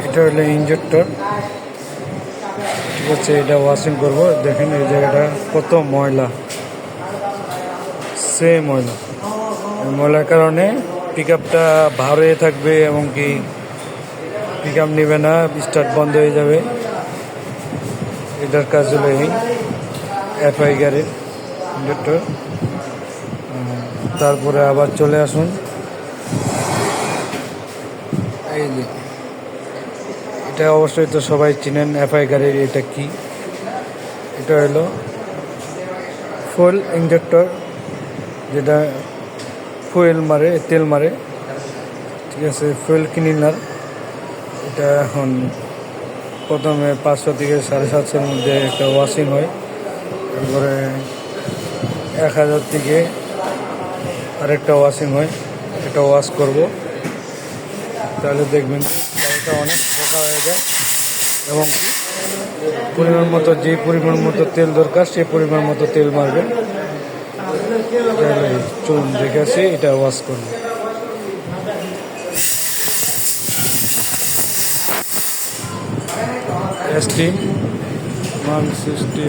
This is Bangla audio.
এটা হলো ইনজেক্টর, ঠিক আছে। এটা ওয়াশিং করব। দেখেন এই জায়গাটা কত ময়লা, ময়লা। ময়লার কারণে পিক আপটা ভার হয়ে থাকবে এবং কি পিক আপ নেবে না, স্টার্ট বন্ধ হয়ে যাবে। এটার কাজ হলো এই এফআই গাড়ির ইনজেক্টর। তারপরে আবার চলে আসুন, এই যে এটা অবশ্যই তো সবাই চিনেন এফআই গাড়ির এটা কি। এটা হলো ফুয়েল ইনজেক্টর, যেটা ফুয়েল মারে, তেল মারে, ঠিক আছে। Fuel cleaner. এটা এখন প্রথমে 500 থেকে 750-এর মধ্যে একটা ওয়াশিং হয়, তারপরে 1000 থেকে আরেকটা ওয়াশিং হয়। এটা ওয়াশ করব, তাহলে দেখবেন গাড়িটা অনেক পোকা হয়ে যায় এবং পরিমাণ মতো, যে পরিমাণ মতো তেল দরকার সেই পরিমাণ মতো তেল মারবে। চলুন দেখে আসি, এটা ওয়াশ করব। ST 160